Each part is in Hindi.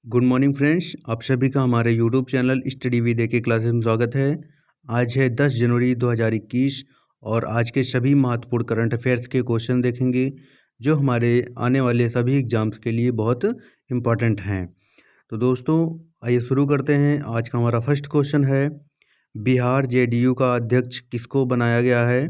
गुड मॉर्निंग फ्रेंड्स, आप सभी का हमारे यूट्यूब चैनल स्टडी विद के क्लासेस में स्वागत है। आज है 10 जनवरी 2021 और आज के सभी महत्वपूर्ण करंट अफेयर्स के क्वेश्चन देखेंगे जो हमारे आने वाले सभी एग्जाम्स के लिए बहुत इम्पॉर्टेंट हैं। तो दोस्तों आइए शुरू करते हैं। आज का हमारा फर्स्ट क्वेश्चन है, बिहार जेडीयू का अध्यक्ष किसको बनाया गया है?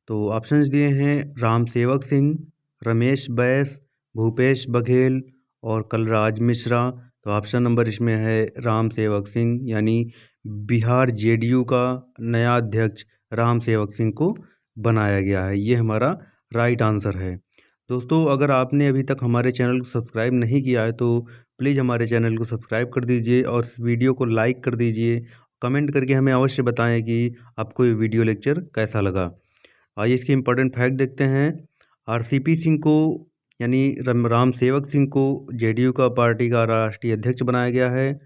तो ऑप्शंस दिए हैं राम सेवक सिंह, रमेश बैस, भूपेश बघेल और कलराज मिश्रा। तो ऑप्शन नंबर इसमें है राम सेवक सिंह, यानी बिहार जेडीयू का नया अध्यक्ष राम सेवक सिंह को बनाया गया है। ये हमारा राइट आंसर है। दोस्तों अगर आपने अभी तक हमारे चैनल को सब्सक्राइब नहीं किया है तो प्लीज़ हमारे चैनल को सब्सक्राइब कर दीजिए और वीडियो को लाइक कर दीजिए। कमेंट करके हमें अवश्य बताएं कि आपको ये वीडियो लेक्चर कैसा लगा। आइए इसके इम्पोर्टेंट फैक्ट देखते हैं। आरसीपी सिंह को यानी राम सेवक सिंह को जेडीयू का पार्टी का राष्ट्रीय अध्यक्ष बनाया गया है।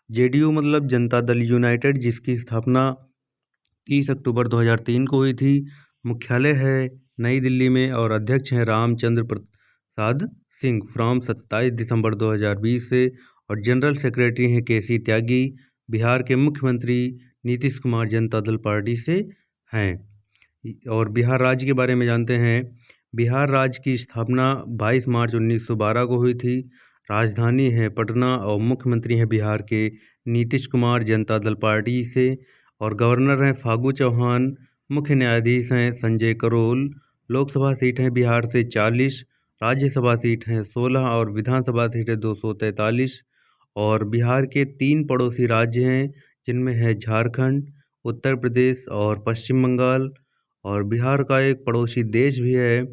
जेडीयू मतलब जनता दल यूनाइटेड, जिसकी स्थापना 30 अक्टूबर 2003 को हुई थी। मुख्यालय है नई दिल्ली में और अध्यक्ष हैं रामचंद्र प्रसाद सिंह फ्रॉम 27 दिसंबर 2020 से, और जनरल सेक्रेटरी हैं केसी त्यागी। बिहार के मुख्यमंत्री नीतीश कुमार जनता दल पार्टी से हैं। और बिहार राज्य के बारे में जानते हैं। बिहार राज्य की स्थापना 22 मार्च 1912 को हुई थी। राजधानी है पटना और मुख्यमंत्री हैं बिहार के नीतीश कुमार जनता दल पार्टी से, और गवर्नर हैं फागू चौहान। मुख्य न्यायाधीश हैं संजय करोल। लोकसभा सीट हैं बिहार से 40, राज्यसभा सीट हैं 16 और विधानसभा सीट है 243। और बिहार के 3 पड़ोसी राज्य हैं जिनमें है झारखंड, उत्तर प्रदेश और पश्चिम बंगाल। और बिहार का एक पड़ोसी देश भी है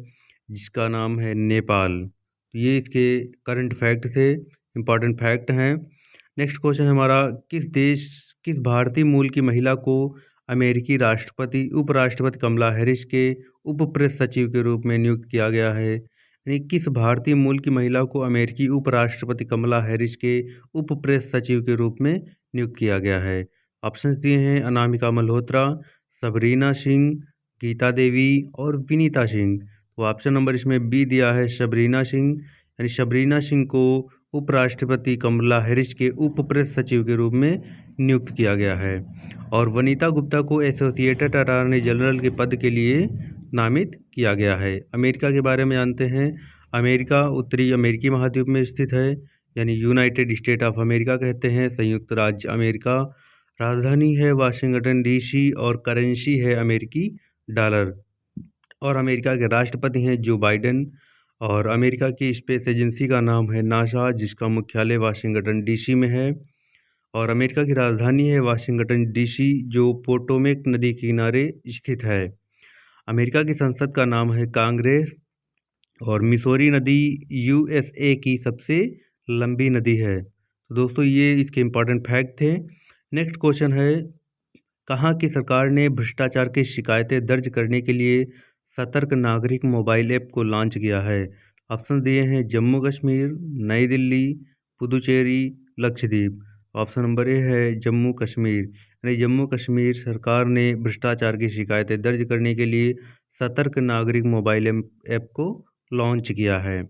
जिसका नाम है नेपाल। तो ये इसके करंट फैक्ट थे, इम्पॉर्टेंट फैक्ट हैं। नेक्स्ट क्वेश्चन हमारा, किस भारतीय मूल की महिला को अमेरिकी उपराष्ट्रपति कमला हैरिस के उप प्रेस सचिव के रूप में नियुक्त किया गया है? यानी किस भारतीय मूल की महिला को अमेरिकी उपराष्ट्रपति कमला हैरिस के उप प्रेस सचिव के रूप में नियुक्त किया गया है? ऑप्शंस दिए हैं अनामिका मल्होत्रा, सबरीना सिंह, गीता देवी और विनीता सिंह। तो ऑप्शन नंबर इसमें बी दिया है सबरीना सिंह, यानी सबरीना सिंह को उपराष्ट्रपति कमला हैरिस के उप प्रेस सचिव के रूप में नियुक्त किया गया है। और वनीता गुप्ता को एसोसिएटेड अटॉर्नी जनरल के पद के लिए नामित किया गया है। अमेरिका के बारे में जानते हैं। अमेरिका उत्तरी अमेरिकी महाद्वीप में स्थित है, यानी यूनाइटेड स्टेट ऑफ अमेरिका कहते हैं, संयुक्त राज्य अमेरिका। राजधानी है वाशिंगटन डीसी और करेंसी है अमेरिकी डॉलर। और अमेरिका के राष्ट्रपति हैं जो बाइडेन। और अमेरिका की स्पेस एजेंसी का नाम है नासा, जिसका मुख्यालय वाशिंगटन डीसी में है। और अमेरिका की राजधानी है वाशिंगटन डीसी, जो पोटोमेक नदी के किनारे स्थित है। अमेरिका की संसद का नाम है कांग्रेस। और मिसौरी नदी यूएसए की सबसे लंबी नदी है। तो दोस्तों ये इसके इम्पॉर्टेंट फैक्ट थे। नेक्स्ट क्वेश्चन है, कहाँ की सरकार ने भ्रष्टाचार की शिकायतें दर्ज करने के लिए सतर्क नागरिक मोबाइल ऐप को लॉन्च किया है? ऑप्शन दिए हैं जम्मू कश्मीर, नई Delhi, Puducherry, Lakshadweep. Option number A है जम्मू कश्मीर, यानी जम्मू कश्मीर सरकार ने भ्रष्टाचार की शिकायतें दर्ज करने के लिए सतर्क नागरिक मोबाइल ऐप को लॉन्च किया है।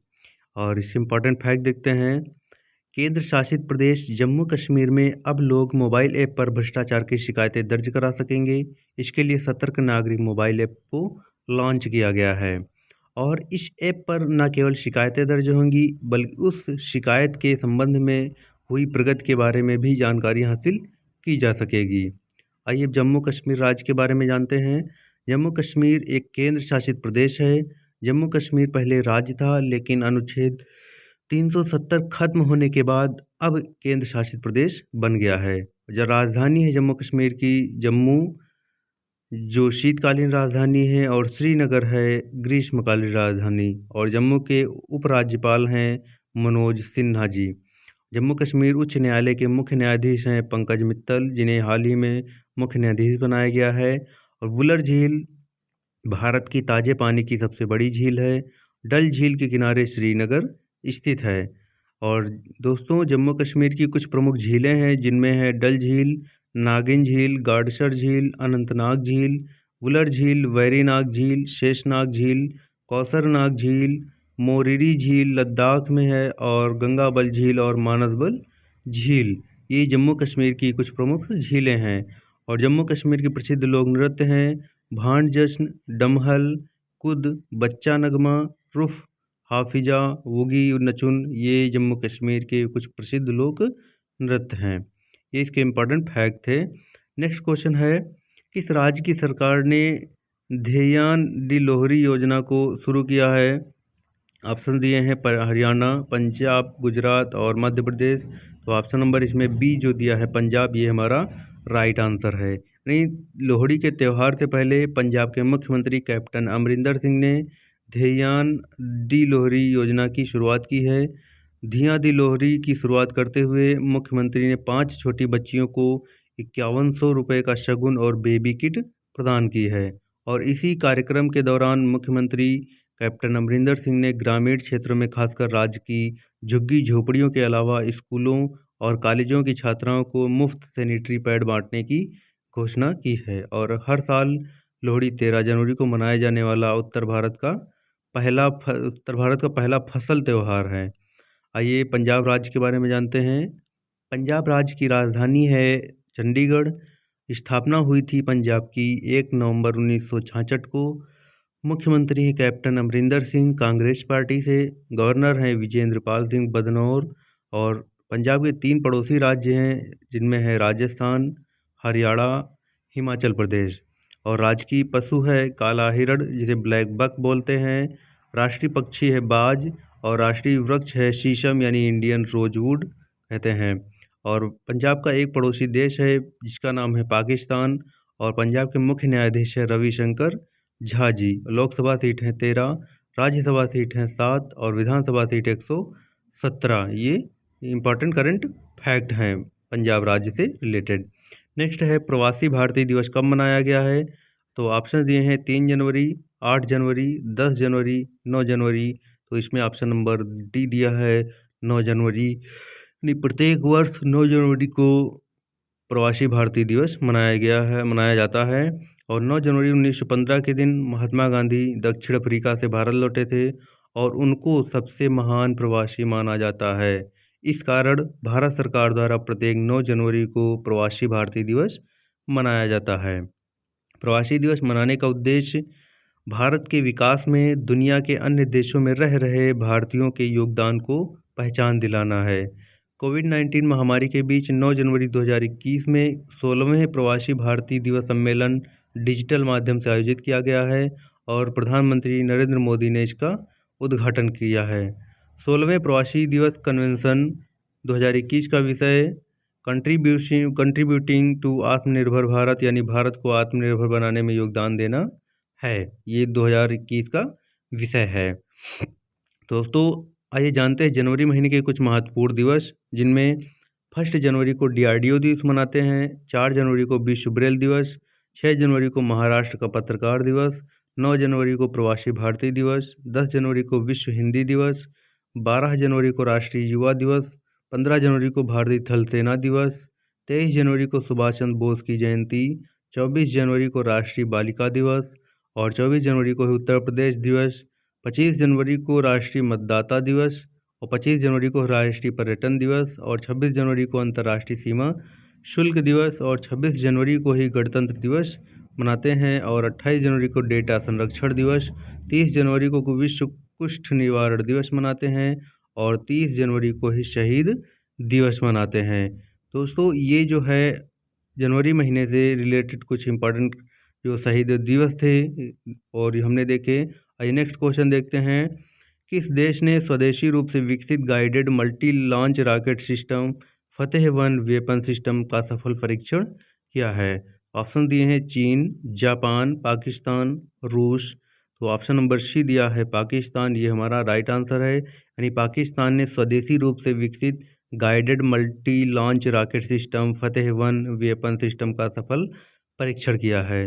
और इसके इम्पॉर्टेंट फैक्ट देखते हैं। केंद्र शासित प्रदेश जम्मू कश्मीर में अब लोग मोबाइल ऐप पर भ्रष्टाचार की शिकायतें दर्ज करा सकेंगे। इसके लिए सतर्क नागरिक मोबाइल ऐप को लॉन्च किया गया है। और इस ऐप पर न केवल शिकायतें दर्ज होंगी बल्कि उस शिकायत के संबंध में हुई प्रगति के बारे में भी जानकारी हासिल की जा सकेगी। आइए अब जम्मू कश्मीर राज्य के बारे में जानते हैं। जम्मू कश्मीर एक केंद्र शासित प्रदेश है। जम्मू कश्मीर पहले राज्य था, लेकिन अनुच्छेद 370 खत्म होने के बाद अब केंद्र शासित प्रदेश बन गया है। जो राजधानी है जम्मू कश्मीर की जम्मू, जो शीतकालीन राजधानी है, और श्रीनगर है ग्रीष्मकालीन राजधानी। और जम्मू के उपराज्यपाल हैं मनोज सिन्हा जी। जम्मू कश्मीर उच्च न्यायालय के मुख्य न्यायाधीश हैं पंकज मित्तल, जिन्हें हाल ही में मुख्य न्यायाधीश बनाया गया है। और वुलर झील भारत की ताजे पानी की सबसे बड़ी झील है। डल झील के किनारे श्रीनगर स्थित है। और दोस्तों जम्मू कश्मीर की कुछ प्रमुख झीलें हैं, जिनमें है डल झील, नागिन झील, गाडसर झील, अनंतनाग झील, वुलर झील, वैरीनाग झील, शेषनाग झील, कौसरनाग झील, मोरिरी झील लद्दाख में है और गंगाबल झील और मानसबल झील ये जम्मू कश्मीर की कुछ प्रमुख झीलें हैं। और जम्मू कश्मीर के प्रसिद्ध लोक नृत्य हैं भांड जश्न, डमहल, कुद, बच्चा नगमा, रुफ, हाफिजा, वुगी नचुन ये जम्मू कश्मीर के कुछ प्रसिद्ध लोक नृत्य हैं। ये इसके इम्पॉर्टेंट फैक्ट थे। नेक्स्ट क्वेश्चन है किस राज्य की सरकार ने ध्येयान दी लोहरी योजना को शुरू किया है? ऑप्शन दिए हैं हरियाणा, पंजाब, गुजरात और मध्य प्रदेश। तो ऑप्शन नंबर इसमें बी जो दिया है पंजाब, ये हमारा राइट आंसर है। नहीं, लोहड़ी के त्यौहार से पहले पंजाब के मुख्यमंत्री कैप्टन अमरिंदर सिंह ने ध्येयान दी लोहरी योजना की शुरुआत की है। धियां दी लोहरी की शुरुआत करते हुए मुख्यमंत्री ने 5 छोटी बच्चियों को 5100 रुपये का शगुन और बेबी किट प्रदान की है। और इसी कार्यक्रम के दौरान मुख्यमंत्री कैप्टन अमरिंदर सिंह ने ग्रामीण क्षेत्रों में खासकर राज्य की झुग्गी झोपड़ियों के अलावा स्कूलों और कॉलेजों की छात्राओं को मुफ्त सैनिटरी पैड बांटने की घोषणा की है। और हर साल लोहड़ी 13 जनवरी को मनाया जाने वाला उत्तर भारत का पहला फसल त्यौहार है। आइए पंजाब राज्य के बारे में जानते हैं। पंजाब राज्य की राजधानी है चंडीगढ़। स्थापना हुई थी पंजाब की 1 नवंबर 1966 को। मुख्यमंत्री हैं कैप्टन अमरिंदर सिंह कांग्रेस पार्टी से। गवर्नर हैं विजेंद्र पाल सिंह बदनौर। और पंजाब के 3 पड़ोसी राज्य हैं जिनमें है राजस्थान, हरियाणा, हिमाचल प्रदेश। और राजकीय पशु है काला हिरण जिसे ब्लैक बक बोलते हैं। राष्ट्रीय पक्षी है बाज और राष्ट्रीय वृक्ष है शीशम यानी इंडियन रोजवुड कहते हैं। और पंजाब का एक पड़ोसी देश है जिसका नाम है पाकिस्तान। और पंजाब के मुख्य न्यायाधीश है रविशंकर झा जी। लोकसभा सीट हैं 13, राज्यसभा सीट हैं 7 और विधानसभा सीट 117। ये इम्पॉर्टेंट करंट फैक्ट हैं पंजाब राज्य से रिलेटेड। नेक्स्ट है प्रवासी भारतीय दिवस कब मनाया गया है? तो ऑप्शन दिए हैं 3 जनवरी, 8 जनवरी, 10 जनवरी, 9 जनवरी। तो इसमें ऑप्शन नंबर डी दिया है 9 जनवरी। प्रत्येक वर्ष 9 जनवरी को प्रवासी भारतीय दिवस मनाया जाता है। और 9 जनवरी 1915 के दिन महात्मा गांधी दक्षिण अफ्रीका से भारत लौटे थे और उनको सबसे महान प्रवासी माना जाता है। इस कारण भारत सरकार द्वारा प्रत्येक 9 जनवरी को प्रवासी भारतीय दिवस मनाया जाता है। प्रवासी दिवस मनाने का उद्देश्य भारत के विकास में दुनिया के अन्य देशों में रह रहे भारतीयों के योगदान को पहचान दिलाना है। कोविड-19 महामारी के बीच 9 जनवरी 2021 में 16वें प्रवासी भारतीय दिवस सम्मेलन डिजिटल माध्यम से आयोजित किया गया है और प्रधानमंत्री नरेंद्र मोदी ने इसका उद्घाटन किया है। 16वें प्रवासी दिवस कन्वेंशन 2021 का विषय कंट्रीब्यूटिंग टू आत्मनिर्भर भारत यानी भारत को आत्मनिर्भर बनाने में योगदान देना है। ये 2021 का विषय है। दोस्तों आइए जानते हैं जनवरी महीने के कुछ महत्वपूर्ण दिवस, जिनमें 1 जनवरी को DRDO दिवस मनाते हैं, 4 जनवरी को विश्व ब्रेल दिवस, 6 जनवरी को महाराष्ट्र का पत्रकार दिवस, 9 जनवरी को प्रवासी भारतीय दिवस, 10 जनवरी को विश्व हिंदी दिवस, 12 जनवरी को राष्ट्रीय युवा दिवस, 15 जनवरी को भारतीय थल सेना दिवस, 23 जनवरी को सुभाष चंद्र बोस की जयंती, 24 जनवरी को राष्ट्रीय बालिका दिवस और 24 जनवरी को उत्तर प्रदेश दिवस, 25 जनवरी को राष्ट्रीय मतदाता दिवस और 25 जनवरी को राष्ट्रीय पर्यटन दिवस और 26 जनवरी को अंतर्राष्ट्रीय सीमा शुल्क दिवस और 26 जनवरी को ही गणतंत्र दिवस मनाते हैं और 28 जनवरी को डेटा संरक्षण दिवस, 30 जनवरी को विश्व कुष्ठ निवारण दिवस मनाते हैं और 30 जनवरी को ही शहीद दिवस मनाते हैं। दोस्तों ये जो है जनवरी महीने से रिलेटेड कुछ इम्पोर्टेंट जो शहीद दिवस थे और हमने देखे। आइए नेक्स्ट क्वेश्चन देखते हैं। किस देश ने स्वदेशी रूप से विकसित guided multi launch rocket system फतेह-1 वेपन सिस्टम का सफल परीक्षण किया है? ऑप्शन दिए हैं चीन, जापान, पाकिस्तान, रूस। तो ऑप्शन नंबर सी दिया है पाकिस्तान, ये हमारा राइट आंसर है। यानी पाकिस्तान ने स्वदेशी रूप से विकसित guided multi launch rocket system फतेह-1 वेपन सिस्टम का सफल परीक्षण किया है।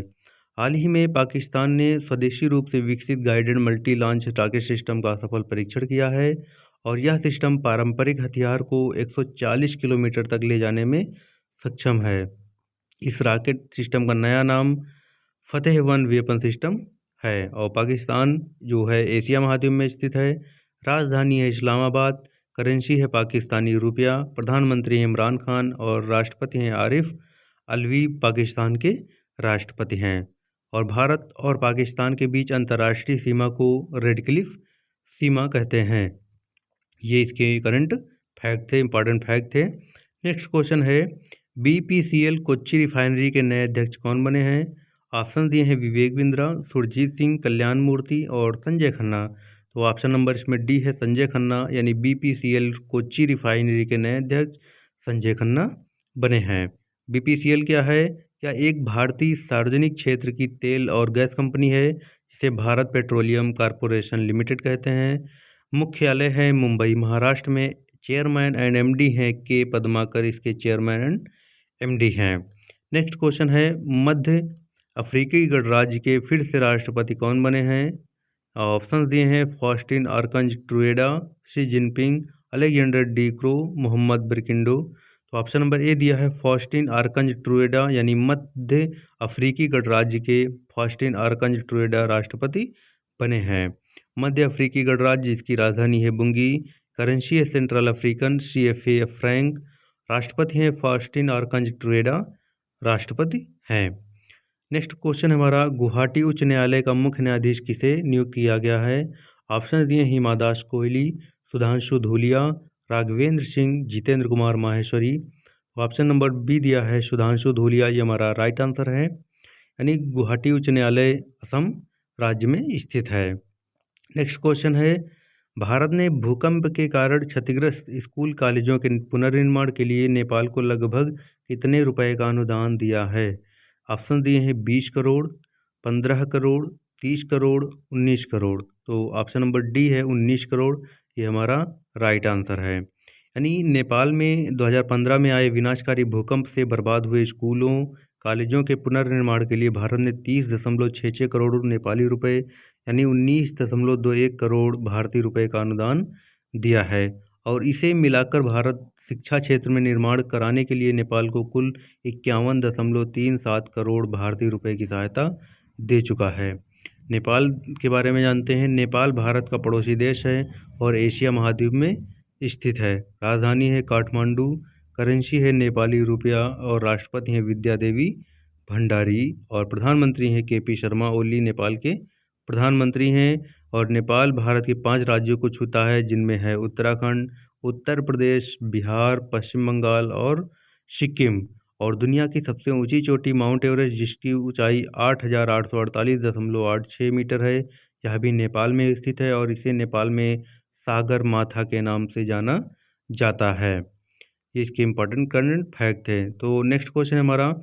हाल ही में पाकिस्तान ने स्वदेशी रूप से विकसित guided multi launch rocket system का सफल परीक्षण किया है और यह सिस्टम पारंपरिक हथियार को 140 किलोमीटर तक ले जाने में सक्षम है। इस रॉकेट सिस्टम का नया नाम फतेह-1 वेपन सिस्टम है और पाकिस्तान जो है एशिया महाद्वीप में स्थित है। राजधानी है इस्लामाबाद, करेंसी है पाकिस्तानी रुपया, प्रधानमंत्री हैं इमरान खान और राष्ट्रपति हैं आरिफ अलवी पाकिस्तान के राष्ट्रपति हैं। और भारत और पाकिस्तान के बीच अंतर्राष्ट्रीय सीमा को रेड क्लिफ सीमा कहते हैं। ये इसके करंट फैक्ट थे, इंपॉर्टेंट फैक्ट थे। नेक्स्ट क्वेश्चन है, बीपीसीएल कोच्चि रिफाइनरी के नए अध्यक्ष कौन बने हैं? ऑप्शन दिए हैं विवेक बिंद्रा, सुरजीत सिंह, कल्याण मूर्ति और संजय खन्ना। तो ऑप्शन नंबर इसमें डी है संजय खन्ना, यानी बीपीसीएल कोच्चि रिफाइनरी के नए अध्यक्ष संजय खन्ना बने हैं। बीपीसीएल क्या है? क्या एक भारतीय सार्वजनिक क्षेत्र की तेल और गैस कंपनी है जिसे भारत पेट्रोलियम कॉरपोरेशन लिमिटेड कहते हैं। मुख्यालय है मुंबई महाराष्ट्र में। चेयरमैन एंड एमडी हैं के पद्माकर, इसके चेयरमैन एंड एमडी हैं। नेक्स्ट क्वेश्चन है, मध्य अफ्रीकी गणराज्य के फिर से राष्ट्रपति कौन बने हैं? ऑप्शन दिए हैं Faustin Archange Touadera, Xi Jinping, Alexander De Croo, Mohammed Barkindo. तो ऑप्शन नंबर ए दिया है फास्टिन आर्कंज ट्रुएडा, यानी मध्य अफ्रीकी गणराज्य के फास्टिन आर्कंज ट्रुएडा राष्ट्रपति बने हैं। मध्य अफ्रीकी गणराज्य, जिसकी राजधानी है बुंगी, करेंसी है सेंट्रल अफ्रीकन CFA फ्रैंक, राष्ट्रपति हैं फास्टिन आर्कंज ट्रुएडा राष्ट्रपति हैं। नेक्स्ट क्वेश्चन हमारा, गुवाहाटी उच्च न्यायालय का मुख्य न्यायाधीश किसे नियुक्त किया गया है? ऑप्शन दिए Hima Das Kohli, Sudhanshu Dhulia, Raghvendra Singh, Jitendra Kumar Maheshwari. Option number B दिया है सुधांशु धूलिया, ये हमारा राइट आंसर है। यानी गुवाहाटी उच्च न्यायालय असम राज्य में स्थित है। नेक्स्ट क्वेश्चन है, भारत ने भूकंप के कारण क्षतिग्रस्त स्कूल कॉलेजों के पुनर्निर्माण के लिए नेपाल को लगभग कितने रुपए का अनुदान दिया है? ऑप्शन दिए हैं 20 करोड़, 15 करोड़, 30 करोड़, 19 करोड़। तो ऑप्शन नंबर डी है 19 करोड़, ये हमारा राइट आंसर है। यानी नेपाल में 2015 में आए विनाशकारी भूकंप से बर्बाद हुए स्कूलों कॉलेजों के पुनर्निर्माण के लिए भारत ने 30.66 करोड़ नेपाली रुपए, यानी 19.21 करोड़ भारतीय रुपए का अनुदान दिया है। और इसे मिलाकर भारत शिक्षा क्षेत्र में निर्माण कराने के लिए नेपाल को कुल 51.37 करोड़ भारतीय रुपए की सहायता दे चुका है। नेपाल के बारे में जानते हैं। नेपाल भारत का पड़ोसी देश है और एशिया महाद्वीप में स्थित है। राजधानी है काठमांडू, करेंसी है नेपाली रुपया और राष्ट्रपति हैं विद्या देवी भंडारी और प्रधानमंत्री हैं KP शर्मा ओली नेपाल के प्रधानमंत्री हैं। और नेपाल भारत के 5 राज्यों को छूता है, जिनमें है उत्तराखंड, उत्तर प्रदेश, बिहार, पश्चिम बंगाल और सिक्किम। और दुनिया की सबसे ऊंची चोटी माउंट एवरेस्ट, जिसकी ऊंचाई 8,848.86 मीटर है, यह भी नेपाल में स्थित है और इसे नेपाल में सागर माथा के नाम से जाना जाता है। ये इसके इम्पोर्टेंट करंट फैक्ट है। तो नेक्स्ट क्वेश्चन है हमारा,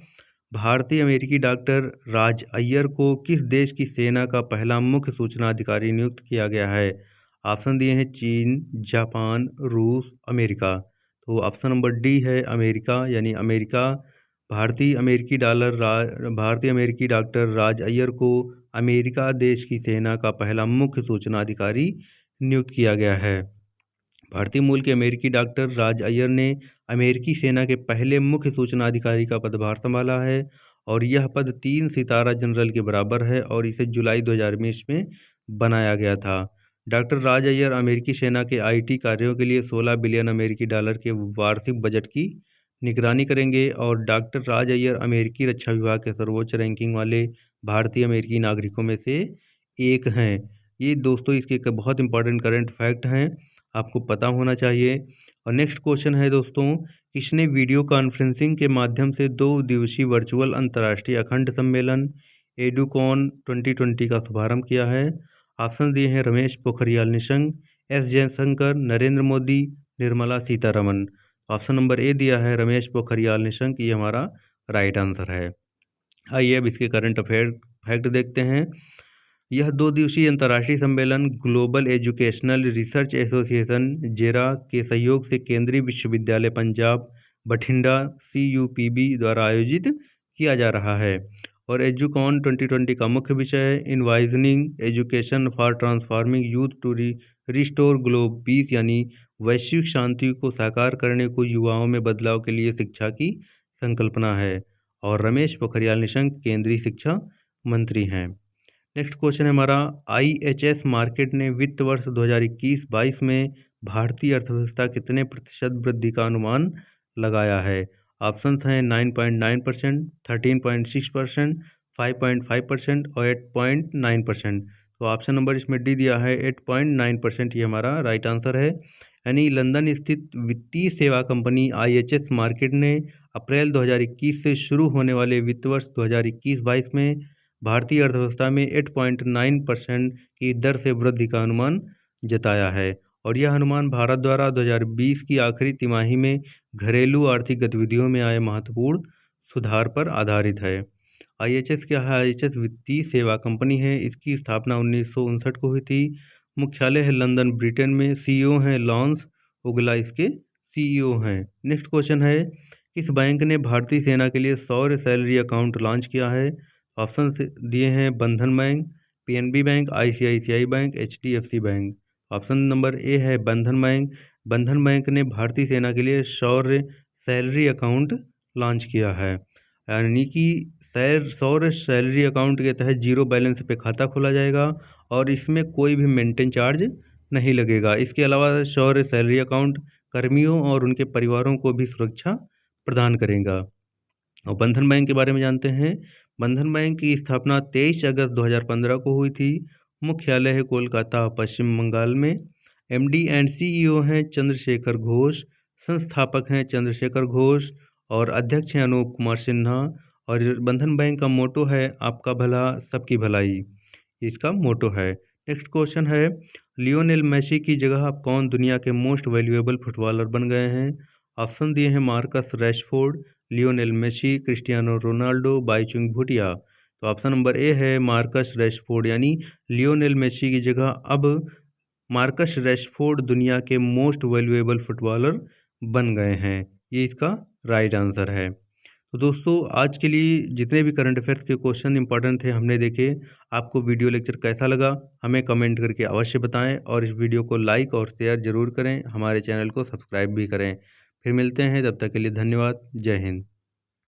भारतीय अमेरिकी डॉक्टर राज अय्यर को किस देश की सेना का पहला मुख्य सूचना अधिकारी नियुक्त किया गया है? ऑप्शन दिए हैं चीन, जापान, रूस, अमेरिका। तो ऑप्शन नंबर डी है अमेरिका, यानी अमेरिका। भारतीय अमेरिकी डॉक्टर राज अय्यर को अमेरिका देश की सेना का पहला मुख्य सूचना अधिकारी नियुक्त किया गया है। भारतीय मूल के अमेरिकी डॉक्टर राज अय्यर ने अमेरिकी सेना के पहले मुख्य सूचना अधिकारी का पदभार संभाला है और यह पद 3 सितारा जनरल के बराबर है और इसे जुलाई 2019 में बनाया गया था। डॉक्टर राज अय्यर अमेरिकी सेना के IT कार्यों के लिए 16 बिलियन अमेरिकी डॉलर के वार्षिक बजट की निगरानी करेंगे। और डॉक्टर राज अय्यर अमेरिकी रक्षा विभाग के सर्वोच्च रैंकिंग वाले भारतीय अमेरिकी नागरिकों में से एक हैं। ये दोस्तों इसके बहुत इंपॉर्टेंट करंट फैक्ट हैं, आपको पता होना चाहिए। और नेक्स्ट क्वेश्चन है दोस्तों, किसने वीडियो कॉन्फ्रेंसिंग के माध्यम से 2 दिवसीय वर्चुअल अंतर्राष्ट्रीय अखंड सम्मेलन एडुकॉन 2020 का शुभारंभ किया है? ऑप्शन दिए हैं Ramesh Pokhriyal Nishank, S Jaishankar, Narendra Modi, Nirmala Sitharaman. Option number ए दिया है रमेश पोखरियाल निशंक, ये हमारा राइट आंसर है। आइए अब इसके करंट अफेयर फैक्ट देखते हैं। यह 2 दिवसीय अंतर्राष्ट्रीय सम्मेलन ग्लोबल एजुकेशनल रिसर्च एसोसिएशन जेरा के सहयोग से केंद्रीय विश्वविद्यालय पंजाब बठिंडा CUPB द्वारा आयोजित किया जा रहा है। और एजुकॉन 2020 का मुख्य विषय है envisioning education for transforming youth to restore globe peace, यानी वैश्विक शांति को साकार करने को युवाओं में बदलाव के लिए शिक्षा की संकल्पना है। और रमेश पोखरियाल निशंक केंद्रीय शिक्षा मंत्री हैं। नेक्स्ट क्वेश्चन है हमारा, IHS मार्केट ने वित्त वर्ष 2021-22 में भारतीय अर्थव्यवस्था कितने प्रतिशत वृद्धि का अनुमान लगाया है? ऑप्शंस हैं 9.9%, 13.6%, 5.5% और 8.9%। तो ऑप्शन नंबर इसमें डी दिया है 8.9%, ये हमारा राइट आंसर है। यानी लंदन स्थित वित्तीय सेवा कंपनी IHS मार्केट ने अप्रैल 2021 से शुरू होने वाले वित्त वर्ष 2021-22 में भारतीय अर्थव्यवस्था में 8.9% की दर से वृद्धि का अनुमान जताया है और यह अनुमान भारत द्वारा 2020 की आखिरी तिमाही में घरेलू आर्थिक गतिविधियों में आए महत्वपूर्ण सुधार पर आधारित है। IHS क्या है? IHS वित्तीय सेवा कंपनी है। इसकी स्थापना 1959 को हुई थी। मुख्यालय है लंदन, ब्रिटेन में। CEO हैं लॉन्स उगला इसके CEO हैं। नेक्स्ट क्वेश्चन है, किस बैंक ने भारतीय सेना के लिए सौर्य सैलरी अकाउंट लॉन्च किया है? ऑप्शन दिए हैं बंधन bank, PNB bank, ICICI bank, HDFC bank. Option number A है बंधन बैंक। बंधन बैंक ने भारतीय सेना के लिए सौर्य सैलरी अकाउंट लॉन्च किया है, यानी कि सौर्य सैलरी अकाउंट के तहत जीरो बैलेंस पे खाता खोला जाएगा और इसमें कोई भी मेंटेन चार्ज नहीं लगेगा। इसके अलावा सौर्य सैलरी अकाउंट कर्मियों और उनके परिवारों को भी सुरक्षा प्रदान करेगा। और बंधन बैंक के बारे में जानते हैं। बंधन बैंक की स्थापना 23 अगस्त 2015 को हुई थी। मुख्यालय है कोलकाता, पश्चिम बंगाल में। MD एंड CEO हैं चंद्रशेखर घोष। संस्थापक हैं चंद्रशेखर घोष और अध्यक्ष हैं अनूप कुमार सिन्हा। और बंधन बैंक का मोटो है आपका भला सबकी भलाई, इसका मोटो है। नेक्स्ट क्वेश्चन है, लियोनेल मेसी की जगह अब कौन दुनिया के मोस्ट वैल्यूएबल फुटबॉलर बन गए हैं? ऑप्शन दिए हैं Marcus Rashford, Lionel Messi, Cristiano Ronaldo, Bhaichung Bhutia. तो ऑप्शन नंबर ए है मार्कस रैशफोर्ड, यानी लियोनेल मेसी की जगह अब मार्कस रैशफोर्ड दुनिया के मोस्ट वैल्यूएबल फुटबॉलर बन गए हैं। ये इसका राइट आंसर है। तो दोस्तों, आज के लिए जितने भी करंट अफेयर्स के क्वेश्चन इंपॉर्टेंट थे हमने देखे। आपको वीडियो लेक्चर कैसा लगा हमें कमेंट करके अवश्य बताएं और इस वीडियो को लाइक और शेयर ज़रूर करें। हमारे चैनल को सब्सक्राइब भी करें। फिर मिलते हैं, तब तक के लिए धन्यवाद। जय हिंद।